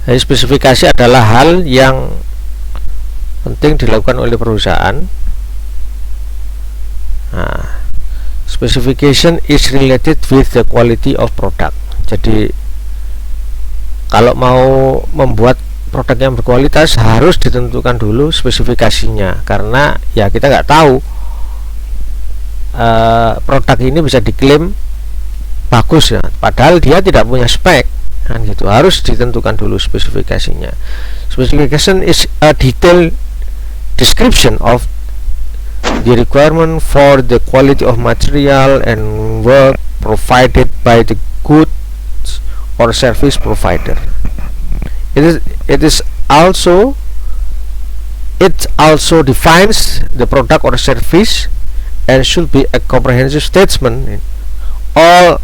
Jadi spesifikasi adalah hal yang penting dilakukan oleh perusahaan. Nah, specification is related with the quality of product. Jadi kalau mau membuat produk yang berkualitas harus ditentukan dulu spesifikasinya, karena ya kita nggak tahu produk ini bisa diklaim bagus ya, padahal dia tidak punya spek kan gitu. Harus ditentukan dulu spesifikasinya. Specification is a detailed description of the requirement for the quality of material and work provided by the goods or service provider. It also defines the product or service and should be a comprehensive statement in all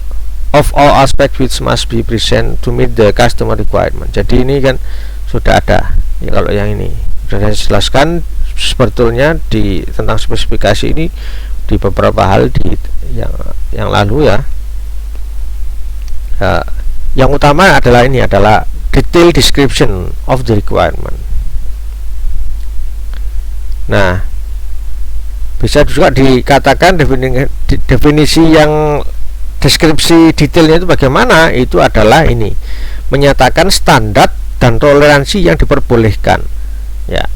aspects which must be present to meet the customer requirement. Jadi ini kan sudah ada ya, kalau yang ini sudah saya jelaskan sebetulnya di tentang spesifikasi ini di beberapa hal di yang lalu ya. Yang utama adalah ini adalah detail description of the requirement. Nah, bisa juga dikatakan definisi yang deskripsi detailnya itu bagaimana, itu adalah ini menyatakan standar dan toleransi yang diperbolehkan ya.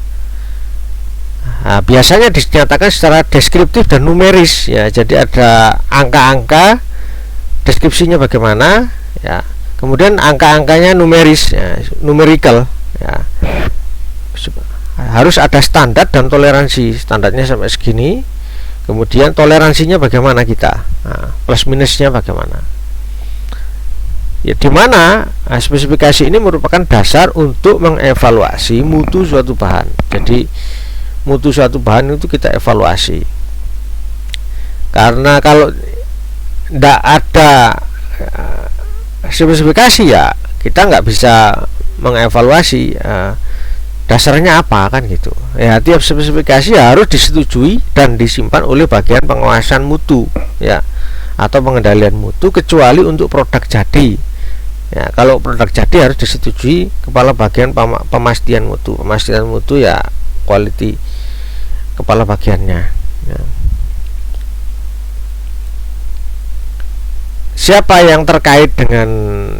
Nah, biasanya dinyatakan secara deskriptif dan numeris ya, jadi ada angka-angka deskripsinya bagaimana ya, kemudian angka-angkanya numeris ya, numerical ya. Harus ada standar dan toleransi, standarnya sampai segini, kemudian toleransinya bagaimana kita, nah, plus minusnya bagaimana ya, dimana spesifikasi ini merupakan dasar untuk mengevaluasi mutu suatu bahan. Jadi mutu suatu bahan itu kita evaluasi, karena kalau tidak ada spesifikasi ya kita nggak bisa mengevaluasi dasarnya apa kan gitu ya. Tiap spesifikasi harus disetujui dan disimpan oleh bagian pengawasan mutu ya, atau pengendalian mutu, kecuali untuk produk jadi ya. Kalau produk jadi harus disetujui kepala bagian pemastian mutu ya, quality kepala bagiannya ya. Siapa yang terkait dengan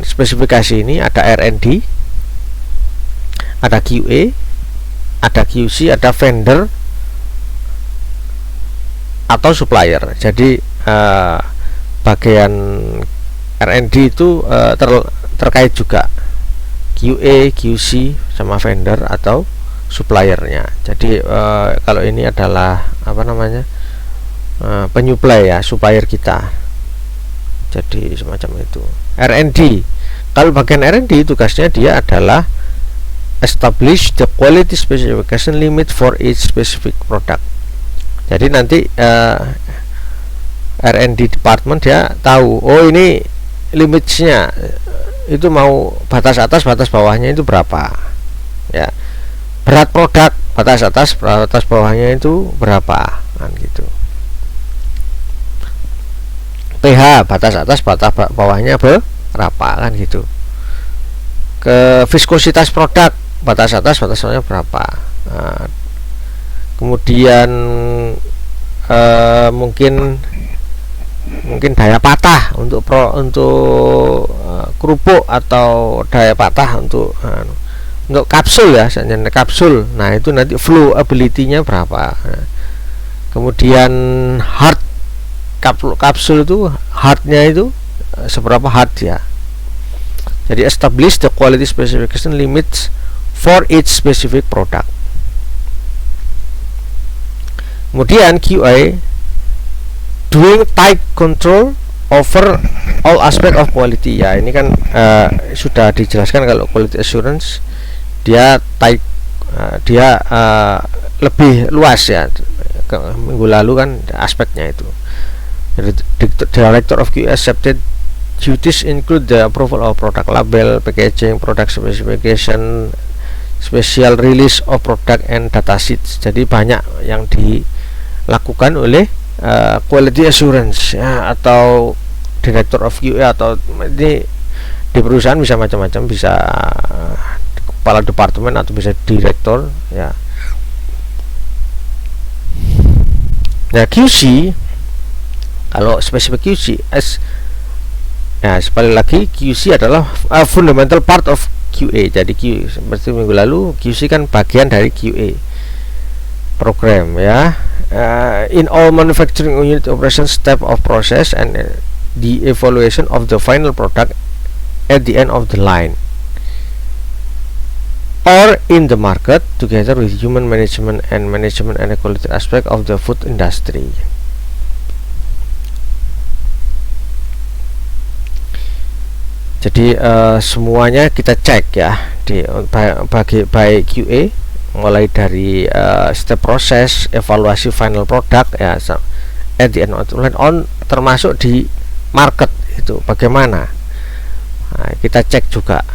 spesifikasi ini? Ada R&D, ada QA, ada QC, ada vendor atau supplier. Jadi bagian R&D itu terkait juga QA, QC sama vendor atau suppliernya. Jadi kalau ini adalah apa namanya, penyuplai ya, supplier kita. Jadi semacam itu. R&D, kalau bagian R&D tugasnya dia adalah establish the quality specification limit for each specific product. Jadi nanti R&D department dia tahu, oh ini limitnya itu mau batas atas batas bawahnya itu berapa ya, berat produk batas atas batas bawahnya itu berapa kan gitu, pH batas atas batas bawahnya berapa kan gitu, ke viskositas produk batas atas batas bawahnya berapa. Nah, kemudian mungkin daya patah untuk kerupuk, atau daya patah untuk kapsul ya, misalnya kapsul. Nah itu nanti flowability-nya berapa. Nah, kemudian hard kapsul itu hardnya itu seberapa hard ya. Jadi establish the quality specification limits for each specific product. Kemudian QA, doing tight control over all aspect of quality ya. Ini kan sudah dijelaskan kalau quality assurance dia tight, dia lebih luas ya. Minggu lalu kan aspeknya itu. Director of QA accepted duties include the approval of product label, packaging, product specification, special release of product and datasheets. Jadi banyak yang dilakukan oleh quality assurance ya, atau director of QA, atau ini di perusahaan bisa macam-macam, bisa kepala departemen atau bisa direktur ya. Nah, QC, kalau spesifik QC ya sekali lagi QC adalah fundamental part of QA. Jadi seperti minggu lalu, QC kan bagian dari QA program ya. In all manufacturing unit operation step of process and the evaluation of the final product at the end of the line or in the market together with human management and quality aspect of the food industry. Jadi semuanya kita cek ya di baik QA, mulai dari step proses, evaluasi final product ya, at the end on, termasuk di market itu bagaimana. Nah, kita cek juga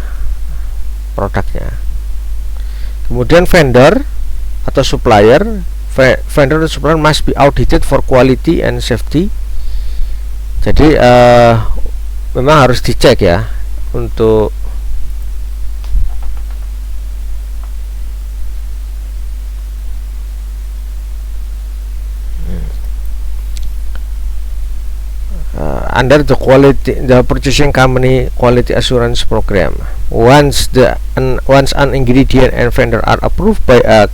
produknya. Kemudian vendor atau supplier must be audited for quality and safety. Jadi memang harus dicek ya untuk under the purchasing company quality assurance program. Once an ingredient and vendor are approved by a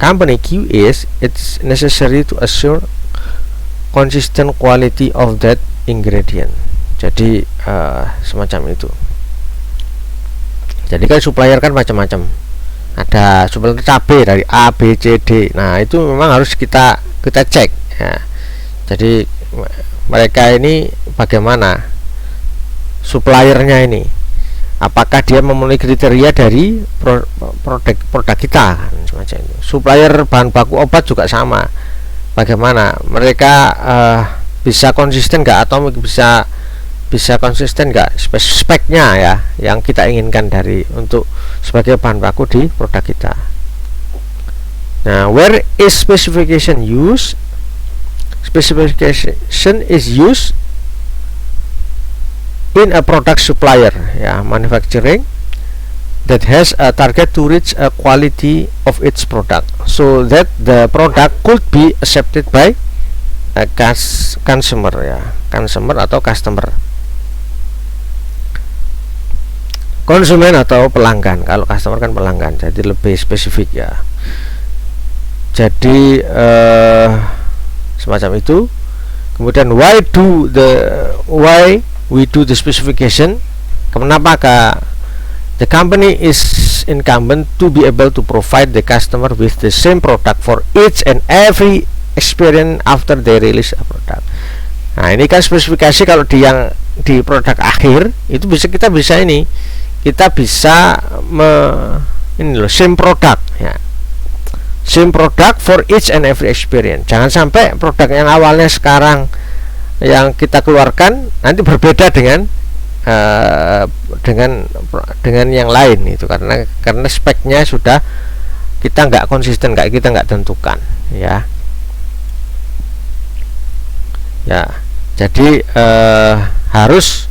company QAs, it's necessary to assure consistent quality of that ingredient. Jadi semacam itu. Jadi kan supplier kan macam-macam. Ada supplier cabai dari A, B, C, D. Nah, itu memang harus kita cek ya. Jadi mereka ini bagaimana suppliernya ini, apakah dia memenuhi kriteria dari produk kita kan, semacam itu. Supplier bahan baku obat juga sama, bagaimana mereka bisa konsisten nggak, atau bisa konsisten nggak speknya ya yang kita inginkan dari untuk sebagai bahan baku di produk kita. Nah, where is specification used? Specification is used in a product supplier ya, manufacturing that has a target to reach a quality of its product so that the product could be accepted by a consumer ya, consumer atau customer, konsumen atau pelanggan. Kalau customer kan pelanggan, jadi lebih spesifik ya. Jadi semacam itu. Kemudian why we do the specification? Kenapa the company is incumbent to be able to provide the customer with the same product for each and every experience after they release a product. Nah, ini kan spesifikasi. Kalau di produk akhir itu kita bisa ini loh, same product ya, same product for each and every experience. Jangan sampai produk yang awalnya sekarang yang kita keluarkan nanti berbeda dengan yang lain itu, karena speknya sudah kita nggak konsisten, kita nggak tentukan ya. Jadi harus,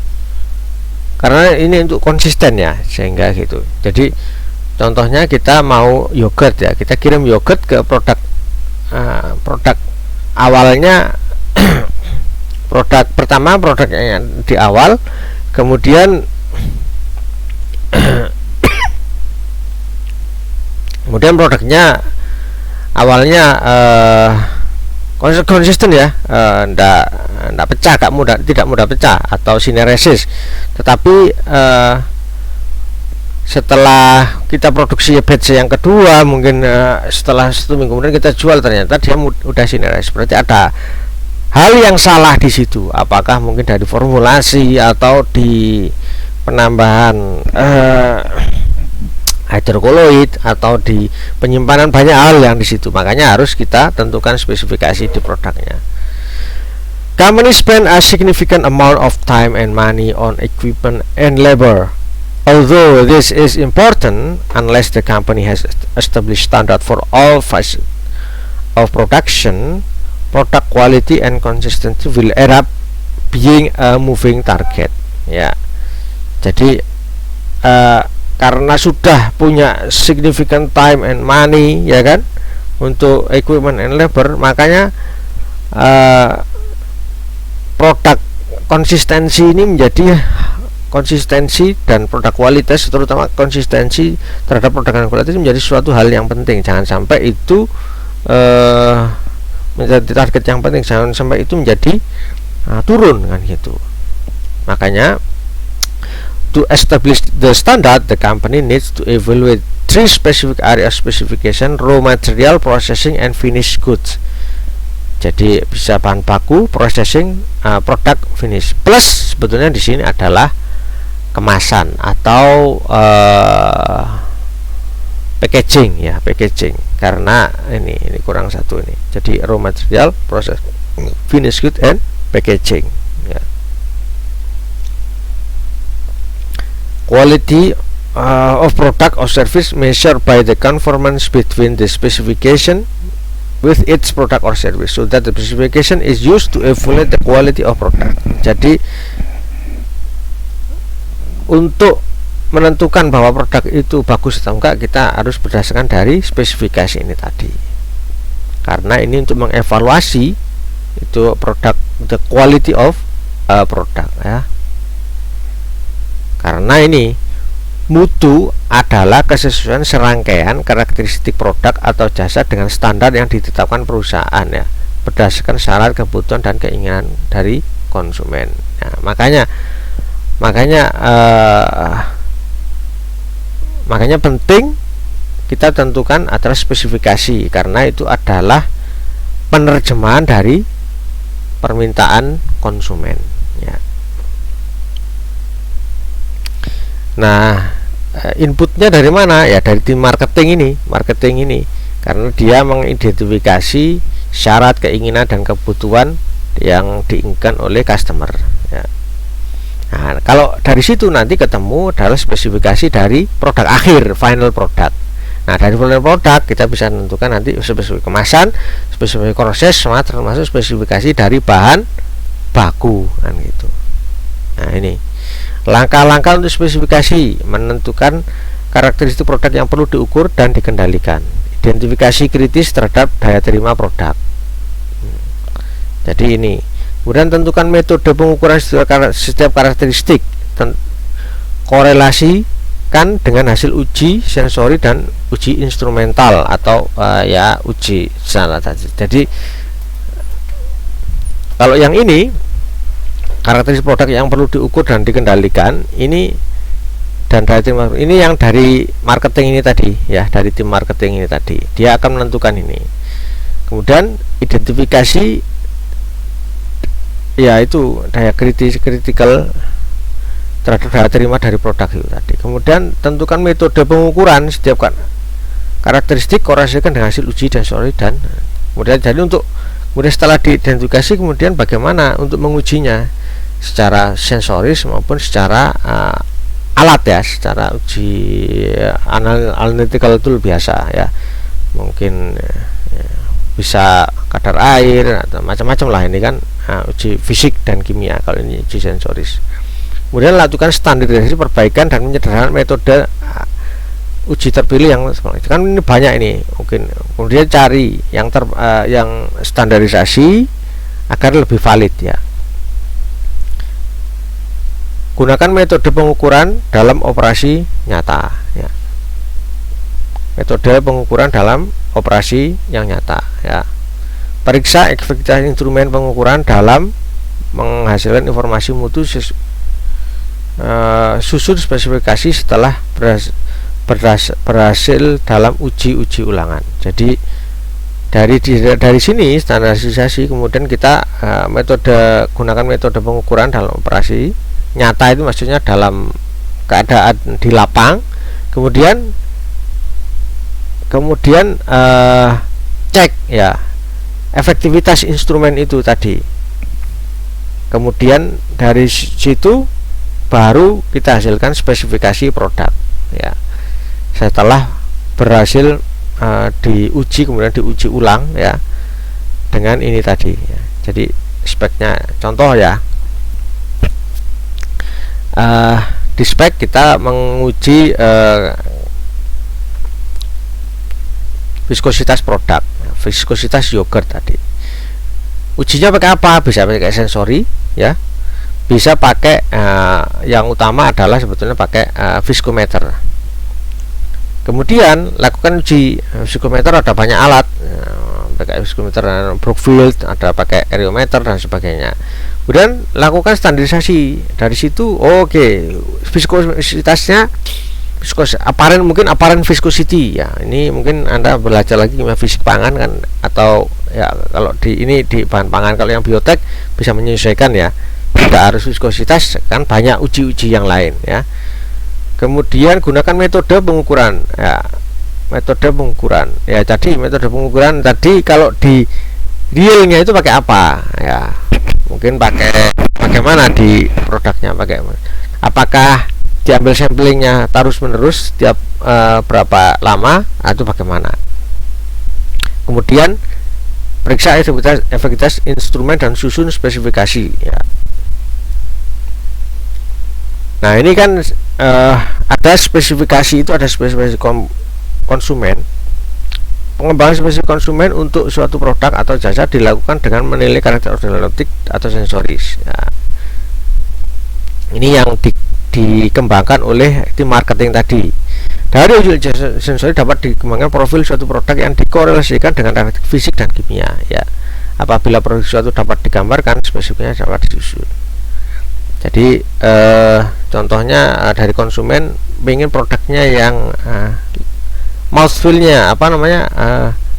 karena ini untuk konsisten ya, sehingga gitu. Jadi contohnya kita mau yogurt ya, kita kirim yogurt ke produk awalnya produk pertama, produknya di awal, kemudian produknya awalnya konsisten ya, ndak pecah, tidak mudah pecah atau sineresis, tetapi setelah kita produksi batch yang kedua, mungkin setelah 1 minggu kemudian kita jual, ternyata dia udah sineresis. Berarti ada hal yang salah di situ, apakah mungkin dari formulasi atau di penambahan hidrokoloid atau di penyimpanan, banyak hal yang di situ. Makanya harus kita tentukan spesifikasi di produknya. Company spend a significant amount of time and money on equipment and labor. Although this is important, unless the company has established standard for all phases of production, product quality and consistency will end up being a moving target. Ya, jadi karena sudah punya significant time and money, ya kan, untuk equipment and labor, makanya produk konsistensi ini menjadi konsistensi dan produk kualitas, terutama konsistensi terhadap produk dan kualitas menjadi suatu hal yang penting. Jangan sampai itu menjadi target yang penting, jangan sampai itu menjadi turun kan gitu. Makanya to establish the standard, the company needs to evaluate three specific area specification: raw material, processing, and finished goods. Jadi bisa bahan baku, processing, produk, finish. Plus sebetulnya di sini adalah kemasan atau packaging, ya, packaging, karena ini kurang satu ini. Jadi raw material, proses, finished good, and packaging, ya. Quality of product or service measured by the conformance between the specification with its product or service, so that the specification is used to evaluate the quality of product. Jadi untuk menentukan bahwa produk itu bagus atau enggak, kita harus berdasarkan dari spesifikasi ini tadi, karena ini untuk mengevaluasi itu produk, the quality of product, ya. Karena ini mutu adalah kesesuaian serangkaian karakteristik produk atau jasa dengan standar yang ditetapkan perusahaan, ya, berdasarkan syarat, kebutuhan, dan keinginan dari konsumen. Nah, makanya penting kita tentukan adalah spesifikasi, karena itu adalah penerjemahan dari permintaan konsumen, ya. Nah, inputnya dari mana? Ya dari tim marketing ini, karena dia mengidentifikasi syarat, keinginan, dan kebutuhan yang diinginkan oleh customer, ya. Nah, kalau dari situ nanti ketemu adalah spesifikasi dari produk akhir, final product. Nah, dari final product kita bisa menentukan nanti spesifikasi kemasan, spesifikasi proses, termasuk spesifikasi dari bahan baku, kan gitu. Nah, ini langkah-langkah untuk spesifikasi: menentukan karakteristik produk yang perlu diukur dan dikendalikan, identifikasi kritis terhadap daya terima produk. Jadi ini, kemudian tentukan metode pengukuran setiap karakteristik, korelasikan dengan hasil uji sensori dan uji instrumental atau ya uji sana tadi. Jadi kalau yang ini, karakteristik produk yang perlu diukur dan dikendalikan, ini dan dari tim ini yang dari marketing ini tadi, ya, dari tim marketing ini tadi, dia akan menentukan ini. Kemudian identifikasi, ya, itu daya kritikal terhadap daya terima dari produk itu tadi. Kemudian tentukan metode pengukuran setiap karakteristik, korelasikan dengan hasil uji sensori, dan kemudian jadi kemudian setelah diidentifikasi, kemudian bagaimana untuk mengujinya secara sensoris maupun secara alat, ya, secara uji analytical tool biasa, ya, mungkin ya, bisa kadar air atau macam-macam lah, ini kan uji fisik dan kimia kalau ini uji sensoris. Kemudian lakukan standarisasi, perbaikan, dan menyederhanakan metode uji terpilih yang kan ini banyak ini mungkin. Kemudian cari yang standarisasi agar lebih valid, ya. Gunakan metode pengukuran dalam operasi nyata, ya. Metode pengukuran dalam operasi yang nyata, ya. Periksa efektivitas instrumen pengukuran dalam menghasilkan informasi mutu. Susun spesifikasi setelah berhasil dalam uji ulangan. Jadi dari sini standarisasi, kemudian kita gunakan metode pengukuran dalam operasi nyata, itu maksudnya dalam keadaan di lapang. Kemudian cek, ya, efektivitas instrumen itu tadi. Kemudian dari situ baru kita hasilkan spesifikasi produk, ya, setelah berhasil diuji, kemudian diuji ulang, ya, dengan ini tadi, ya. Jadi speknya contoh, ya, di spek kita menguji viskositas produk, viskositas yogurt tadi. Ujinya pakai apa? Bisa pakai sensori, ya. Bisa pakai yang utama adalah sebetulnya pakai viskometer. Kemudian lakukan uji viskometer, ada banyak alat, pakai viskometer Brookfield, ada pakai areometer dan sebagainya. Kemudian lakukan standarisasi dari situ. Oke, viskositasnya mungkin apparent viscosity ya. Ini mungkin Anda belajar lagi kimia fisik pangan kan, atau ya kalau di bahan pangan. Kalau yang biotek bisa menyesuaikan ya, tidak harus viskositas, kan banyak uji-uji yang lain ya. Kemudian gunakan metode pengukuran ya, metode pengukuran tadi kalau di realnya itu pakai apa ya, mungkin pakai mana di produknya, pakai apakah diambil samplingnya terus menerus setiap berapa lama, atau bagaimana. Kemudian periksa efektivitas instrumen dan susun spesifikasi ya. Nah ini kan ada spesifikasi, itu ada spesifikasi konsumen. Pengembangan spesifikasi konsumen untuk suatu produk atau jasa dilakukan dengan menilai karakter organoleptik atau sensoris ya. Ini yang dikembangkan oleh tim marketing tadi. Dari uji sensori dapat dikembangkan profil suatu produk yang dikorelasikan dengan karakter fisik dan kimia ya. Apabila produk suatu dapat digambarkan, spesifikasinya dapat disusun. Jadi contohnya dari konsumen ingin produknya yang mouthfeel-nya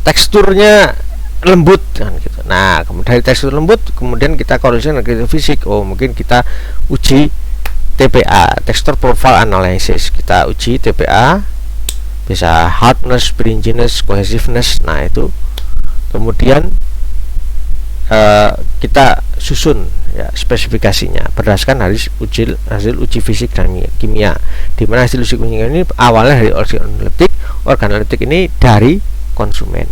teksturnya lembut kan gitu. Nah, kemudian dari tekstur lembut kemudian kita korelasikan dengan fisik. Oh, mungkin kita uji TPA, texture profile analysis. Kita uji TPA, bisa hardness, springiness, cohesiveness. Nah, itu kemudian kita susun ya spesifikasinya berdasarkan hasil uji fisik dan kimia, di mana hasil uji kimia ini awalnya dari organoleptik ini dari konsumen.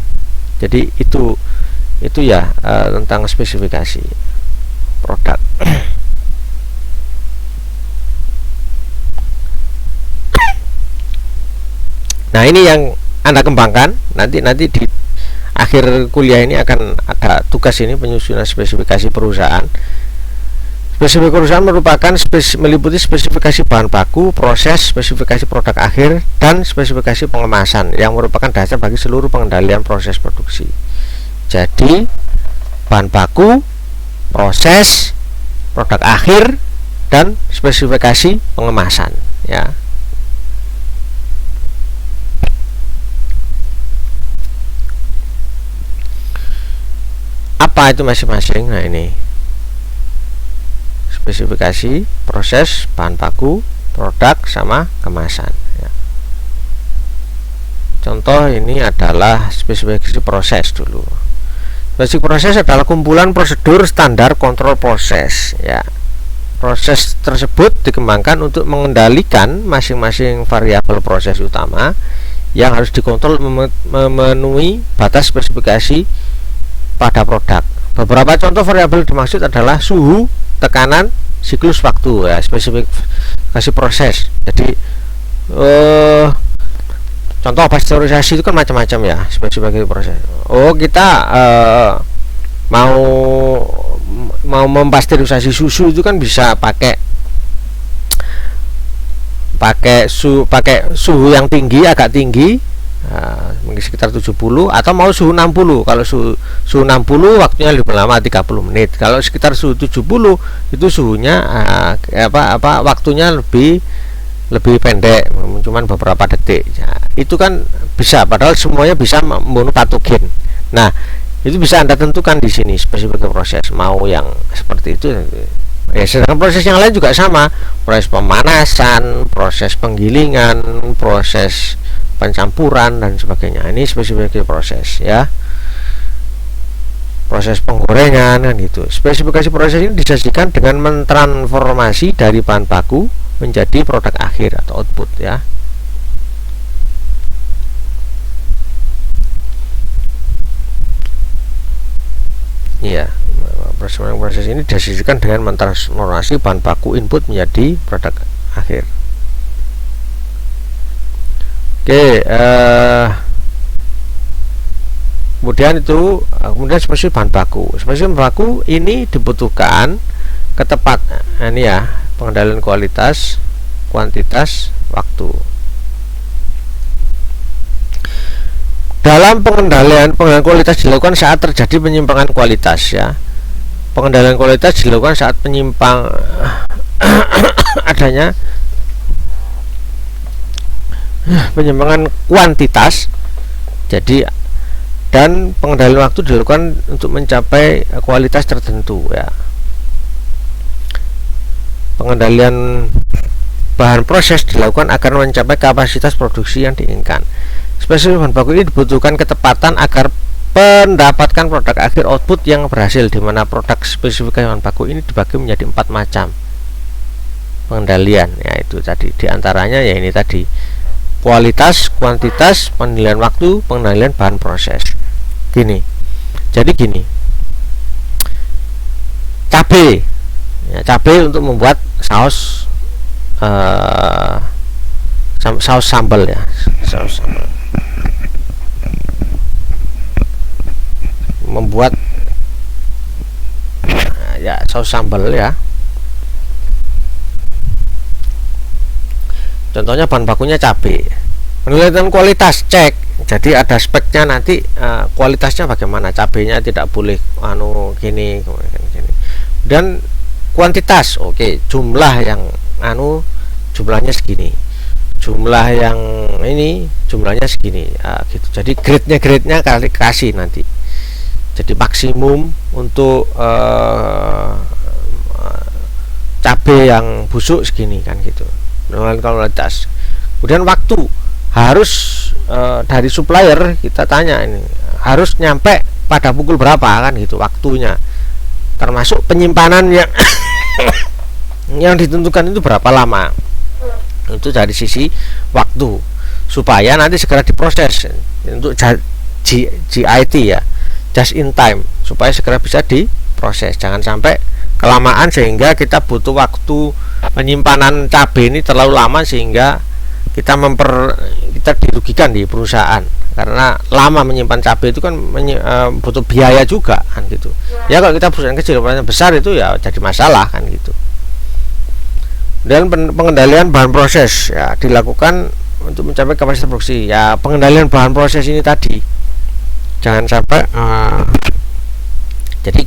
Jadi itu ya tentang spesifikasi produk. Nah ini yang Anda kembangkan nanti di akhir kuliah ini akan ada tugas ini, penyusunan spesifikasi perusahaan. Spesifikasi perusahaan merupakan meliputi spesifikasi bahan baku, proses, spesifikasi produk akhir, dan spesifikasi pengemasan yang merupakan dasar bagi seluruh pengendalian proses produksi. Jadi bahan baku, proses, produk akhir, dan spesifikasi pengemasan ya. Apa itu masing-masing? Nah ini spesifikasi, proses, bahan baku, produk, sama kemasan ya. Contoh ini adalah spesifikasi proses dulu. Spesifikasi proses adalah kumpulan prosedur standar kontrol proses ya. Proses tersebut dikembangkan untuk mengendalikan masing-masing variabel proses utama yang harus dikontrol memenuhi batas spesifikasi pada produk. Beberapa contoh variabel dimaksud adalah suhu, tekanan, siklus waktu ya, spesifikasi proses. Jadi contoh pasteurisasi itu kan macam-macam ya spesifikasi proses. Kita mau mempasteurisasi susu itu kan bisa pakai suhu yang tinggi, agak tinggi, mungkin sekitar 70, atau mau suhu 60. Kalau suhu 60 waktunya lebih lama, 30 menit. Kalau sekitar suhu 70 itu suhunya waktunya lebih pendek, cuman beberapa detik ya. Itu kan bisa, padahal semuanya bisa membunuh patogen. Nah itu bisa Anda tentukan di sini spesifikasi proses, mau yang seperti itu ya. Sedangkan proses yang lain juga sama, proses pemanasan, proses penggilingan, proses pencampuran dan sebagainya. Ini spesifikasi proses ya. Proses penggorengan kan gitu. Spesifikasi proses ini disajikan dengan mentransformasi dari bahan baku menjadi produk akhir atau output ya. Iya, proses ini disajikan dengan mentransformasi bahan baku input menjadi produk akhir. Oke, kemudian itu kemudian spesifikasi bahan baku. Spesifikasi bahan baku ini dibutuhkan ini ya, pengendalian kualitas, kuantitas, waktu. Dalam pengendalian kualitas dilakukan saat terjadi penyimpangan kualitas ya. Pengendalian kualitas dilakukan saat adanya penyimpangan kuantitas. Jadi dan pengendalian waktu dilakukan untuk mencapai kualitas tertentu ya. Pengendalian bahan proses dilakukan agar mencapai kapasitas produksi yang diinginkan. Spesifikasi bahan baku ini dibutuhkan ketepatan agar mendapatkan produk akhir output yang berhasil, di mana produk spesifikasi bahan baku ini dibagi menjadi 4 macam pengendalian, yaitu tadi diantaranya ya ini tadi kualitas, kuantitas, pengendalian waktu, pengendalian bahan proses. Jadi gini, cabai ya, cabai untuk membuat saus saus sambal ya, saus sambal, membuat ya saus sambal ya. Contohnya bahan bakunya cabai. Penilaian kualitas, cek. Jadi ada speknya nanti, kualitasnya bagaimana, cabainya tidak boleh gini. Dan kuantitas, oke, jumlah yang jumlahnya segini, jumlah yang ini jumlahnya segini gitu. Jadi grade-nya kasih nanti. Jadi maksimum untuk cabai yang busuk segini kan gitu. Dengan kualitas. Kemudian waktu harus dari supplier kita tanya ini harus nyampe pada pukul berapa kan gitu waktunya, termasuk penyimpanan yang yang ditentukan itu berapa lama, itu dari sisi waktu supaya nanti segera diproses untuk JIT ya, just in time, supaya segera bisa diproses, jangan sampai kelamaan sehingga kita butuh waktu penyimpanan cabai ini terlalu lama sehingga kita dirugikan di perusahaan, karena lama menyimpan cabai itu kan butuh biaya juga kan gitu ya. Kalau kita perusahaan kecil, perusahaan besar itu ya jadi masalah kan gitu. Dan pengendalian bahan proses ya dilakukan untuk mencapai kapasitas produksi ya. Pengendalian bahan proses ini tadi jangan sampai jadi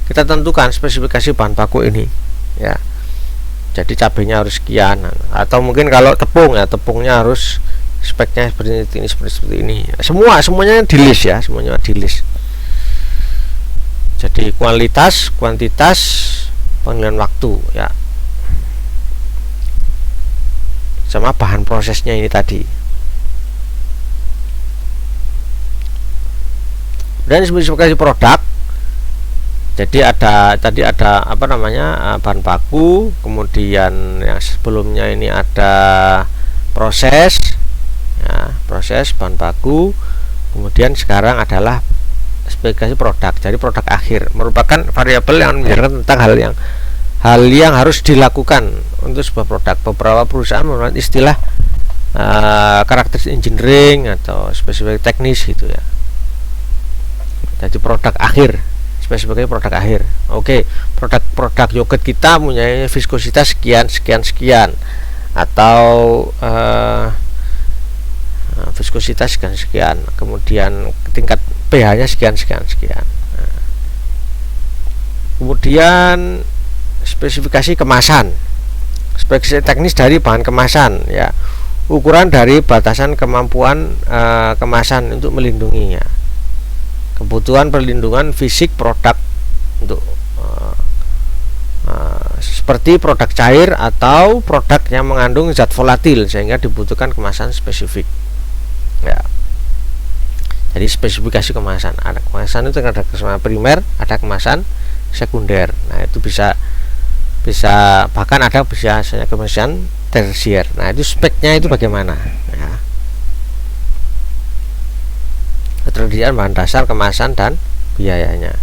kita tentukan spesifikasi bahan baku ini ya. Jadi cabainya harus sekian, atau mungkin kalau tepung ya, tepungnya harus speknya seperti ini. Semuanya di list ya, semuanya di list. Jadi kualitas, kuantitas, pengendalian waktu ya, sama bahan prosesnya ini tadi. Dan spesifikasi produk. Jadi tadi ada bahan baku, kemudian yang sebelumnya ini ada proses ya, proses bahan baku, kemudian sekarang adalah spesifikasi produk. Jadi produk akhir merupakan variabel yang menjelaskan tentang hal yang harus dilakukan untuk sebuah produk. Beberapa perusahaan menggunakan istilah karakteristik engineering atau spesifikasi teknis gitu ya. Jadi produk akhir, spesifikasi produk akhir. Oke, produk yogurt kita punya viskositas sekian atau viskositas sekian, kemudian tingkat pH-nya sekian. Nah, kemudian spesifikasi kemasan, spesifikasi teknis dari bahan kemasan ya, ukuran dari batasan kemampuan kemasan untuk melindunginya, kebutuhan perlindungan fisik produk untuk seperti produk cair atau produk yang mengandung zat volatil sehingga dibutuhkan kemasan spesifik ya. Jadi spesifikasi kemasan, ada kemasan itu ada kemasan primer, ada kemasan sekunder. Nah itu bisa bahkan ada bisa kemasan tersier. Nah itu speknya itu bagaimana ya, ketersediaan bahan dasar, kemasan, dan biayanya.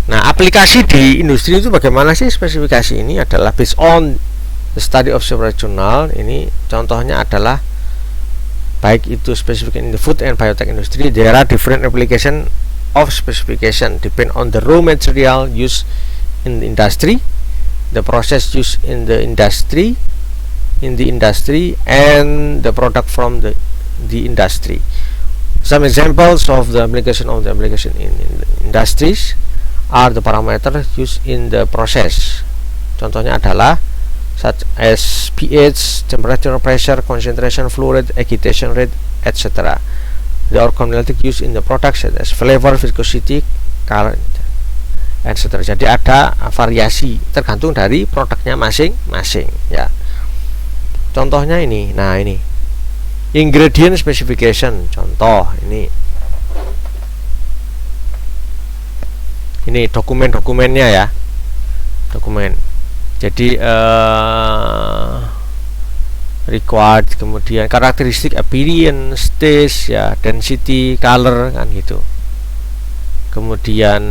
Nah aplikasi di industri itu bagaimana sih? Spesifikasi ini adalah based on The study of subregional ini contohnya adalah baik itu specific in the food and biotech industry, there are different application of specification depend on the raw material used in the industry, the process used in the industry, and the product from the industry. Some examples of the application in industries are the parameters used in the process. Contohnya adalah such as pH, temperature, pressure, concentration, flow rate, agitation rate, etc. The organoleptic used in the product such as flavor, viscosity, color, etc. Jadi ada variasi tergantung dari produknya masing-masing ya. Contohnya ini. Nah, ini ingredient specification. Contoh ini dokumen-dokumennya ya. Dokumen. Jadi required, kemudian karakteristik, appearance, taste ya, density, color kan gitu. Kemudian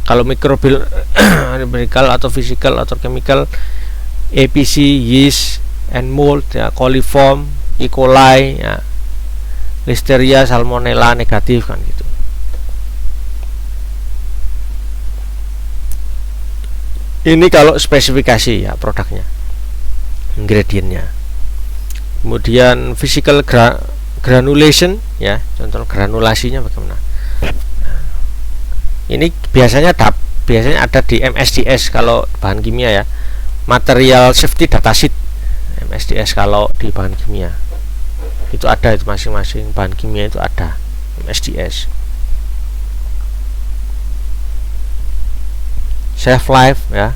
kalau microbiological atau physical atau chemical, APC, yeast and mold ya, coliform, E. coli ya, listeria, salmonella negatif kan gitu. Ini kalau spesifikasi ya produknya, ingredientnya. Kemudian physical granulation ya, contoh granulasinya bagaimana. Ini biasanya ada di MSDS kalau bahan kimia ya, material safety data sheet MSDS kalau di bahan kimia itu ada, itu masing-masing bahan kimia itu ada MSDS. Shelf life ya,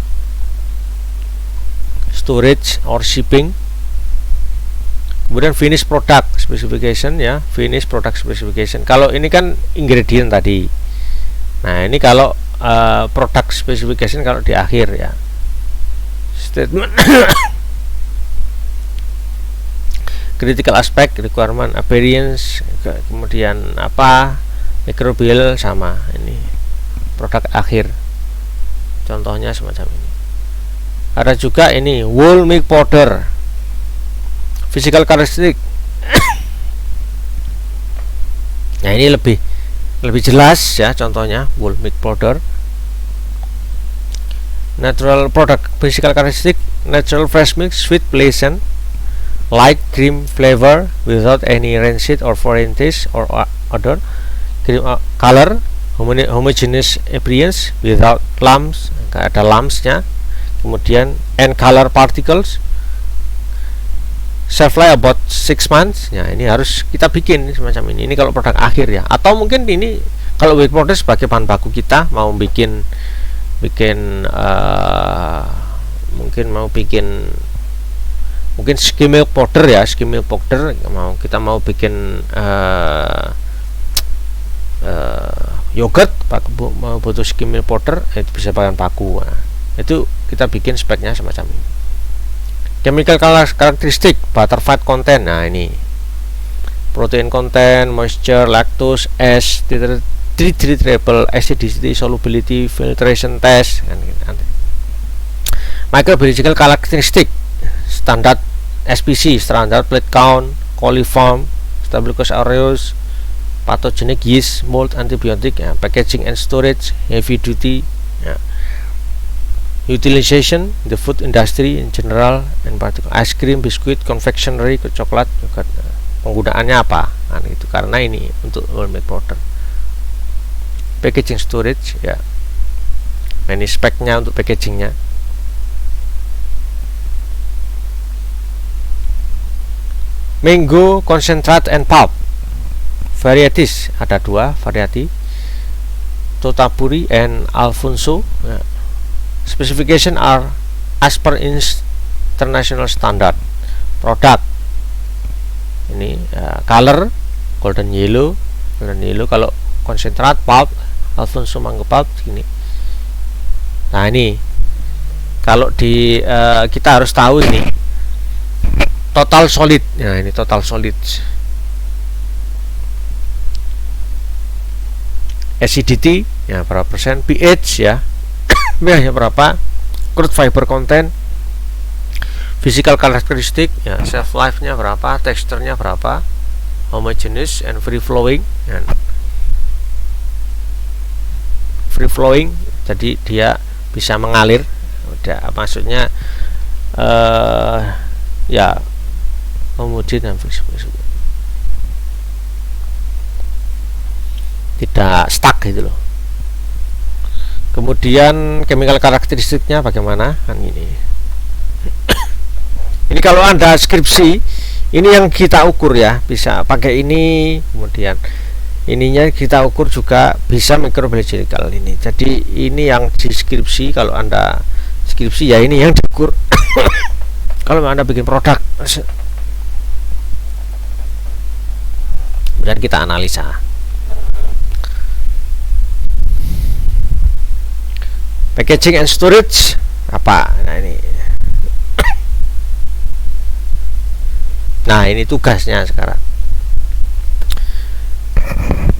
storage or shipping. Kemudian finish product specification ya, finish product specification. Kalau ini kan ingredient tadi. Nah, ini kalau product specification kalau di akhir ya. Statement critical aspect, requirement, appearance, kemudian apa, microbial sama ini produk akhir. Contohnya semacam ini. Ada juga ini wool milk powder, physical characteristic. Nah, ini lebih jelas ya, contohnya wool milk powder. Natural product, physical characteristic, natural fresh milk, sweet, pleasant, light cream flavor without any rancid or foreign taste or odor, cream color, homogeneous appearance without lumps, ada lumpsnya. Kemudian and color particles, shelf life about 6 months. Ya, ini harus kita bikin semacam ini. Ini kalau produk akhir ya. Atau mungkin ini kalau milk powder sebagai bahan baku, kita mau bikin mungkin skim milk powder ya, skim milk powder kita mau bikin yogurt, mau butuh skim milk powder, itu bisa bahan baku. Nah, itu kita bikin speknya semacam ini. Chemical karakteristik, butterfat content. Nah, ini protein content, moisture, lactose, ash, treatable, acidity, solubility, filtration test kan gitu. Microbiological karakteristik, standard SPC, standard plate count, coliform, Staphylococcus aureus, pathogenic yeast, mold, antibiotic ya, packaging and storage, heavy duty ya. Utilization, the food industry in general and particular, ice cream, biskuit, confectionery, coklat, yogurt. Penggunaannya apa? Nah, itu karena ini untuk milk powder. Packaging storage ya. Ini speknya untuk packagingnya. Mango, concentrate and pulp. Varieties, ada 2 variety, Totapuri and Alfonso ya. Specification are as per international standard. Product ini color golden yellow kalau concentrate, pulp Alfonso mango pulp ini. Nah, ini kalau di kita harus tahu ini total solid. Nah, ini total solid. Acidity ya berapa persen, pH ya pH-nya berapa, crude fiber content, physical karakteristik ya, shelf life-nya berapa, teksturnya berapa, homogeneous and free flowing ya. Free flowing jadi dia bisa mengalir, udah maksudnya ya homogen dan free flowing, tidak stuck gitu loh. Kemudian chemical karakteristiknya bagaimana kan ini. Ini kalau Anda skripsi, ini yang kita ukur ya, bisa pakai ini. Kemudian ininya kita ukur juga bisa microbiological ini. Jadi ini yang di skripsi, kalau Anda skripsi ya ini yang diukur. Kalau Anda bikin produk, kemudian kita analisa. Packaging and storage apa? Nah ini tugasnya sekarang.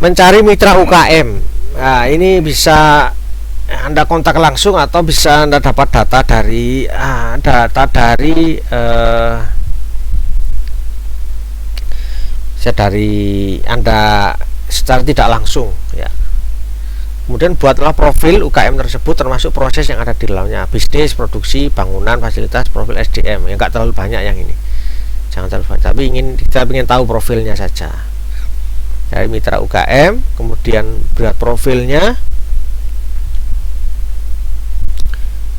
Mencari mitra UKM. Nah ini bisa Anda kontak langsung atau bisa Anda dapat data dari Anda secara tidak langsung ya. Kemudian buatlah profil UKM tersebut termasuk proses yang ada di dalamnya, bisnis, produksi, bangunan, fasilitas, profil SDM. Ya nggak terlalu banyak yang ini, jangan terlalu banyak, tapi kita ingin tahu profilnya saja. Dari mitra UKM, kemudian buat profilnya,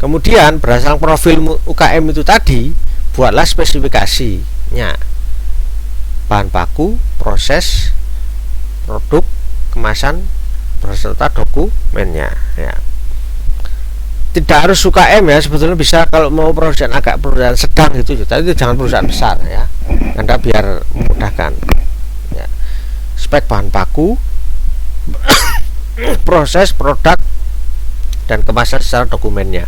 kemudian berdasarkan profil UKM itu tadi, buatlah spesifikasinya, bahan baku, proses, produk, kemasan, beserta dokumennya ya. Tidak harus UKM ya, sebetulnya bisa kalau mau perusahaan agak perusahaan sedang gitu, tapi itu jangan perusahaan besar ya, Anda biar memudahkan ya. Spek bahan baku, proses, produk, dan kemasan secara dokumennya.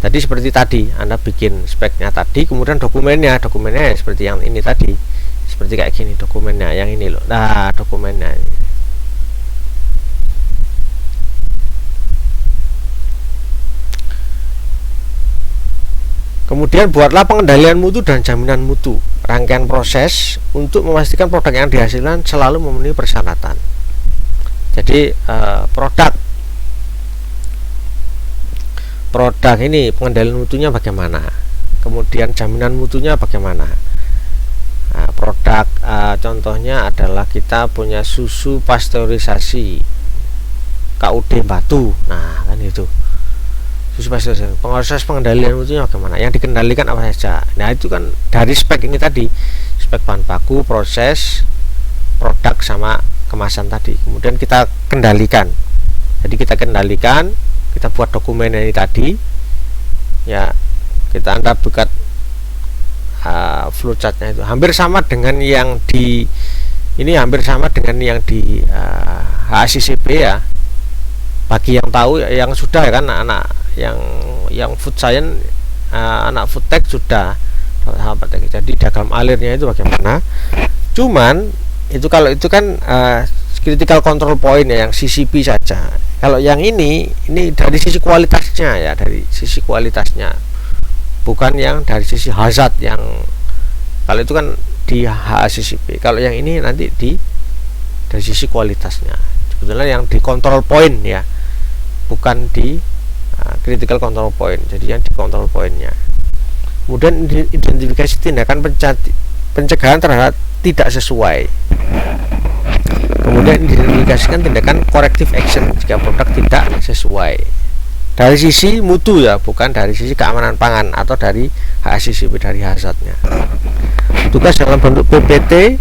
Tadi seperti tadi Anda bikin speknya tadi, kemudian dokumennya ya, seperti yang ini tadi, seperti kayak gini dokumennya, yang ini loh. Nah dokumennya ini. Kemudian buatlah pengendalian mutu dan jaminan mutu, rangkaian proses untuk memastikan produk yang dihasilkan selalu memenuhi persyaratan. Jadi produk ini pengendalian mutunya bagaimana, kemudian jaminan mutunya bagaimana. Nah, produk contohnya adalah kita punya susu pasteurisasi KUD Batu. Nah kan itu proses pengendalian mutunya bagaimana, yang dikendalikan apa saja. Nah itu kan dari spek ini tadi, spek bahan baku, proses, produk, sama kemasan tadi. Kemudian kita kendalikan, jadi kita kendalikan, kita buat dokumen ini tadi ya, Anda buat flowchartnya itu hampir sama dengan yang di ini, hampir sama dengan yang di HACCP ya. Bagi yang tahu, yang sudah ya kan, anak yang food science, anak food tech sudah sahabat. Jadi diagram alirnya itu bagaimana. Cuman itu kalau itu kan critical control point ya, yang CCP saja. Kalau yang ini dari sisi kualitasnya ya, dari sisi kualitasnya, bukan yang dari sisi hazard. Yang kalau itu kan di HACCP, kalau yang ini nanti dari sisi kualitasnya. Sebetulnya yang di control point ya, bukan di critical control point. Jadi yang di control pointnya. Kemudian identifikasi tindakan pencegahan terhadap tidak sesuai. Kemudian identifikasikan tindakan corrective action jika produk tidak sesuai. Dari sisi mutu ya, bukan dari sisi keamanan pangan atau dari HACCP, dari hazardnya. Tugas dalam bentuk PPT,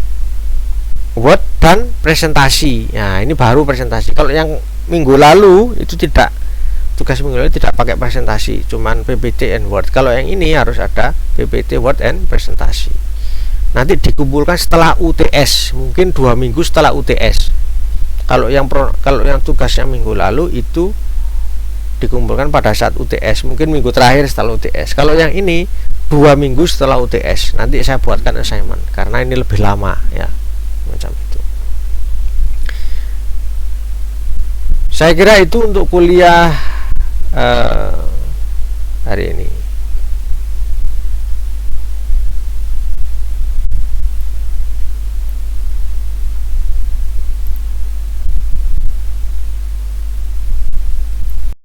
Word, dan presentasi. Nah ini baru presentasi. Kalau yang minggu lalu itu tidak, tugas minggu lalu tidak pakai presentasi, cuman PPT and Word. Kalau yang ini harus ada PPT, Word, and presentasi. Nanti dikumpulkan setelah UTS, mungkin 2 minggu setelah UTS. Kalau yang tugasnya minggu lalu itu dikumpulkan pada saat UTS, mungkin minggu terakhir setelah UTS. Kalau yang ini 2 minggu setelah UTS, nanti saya buatkan assignment karena ini lebih lama ya, macam itu. Saya kira itu untuk kuliah hari ini.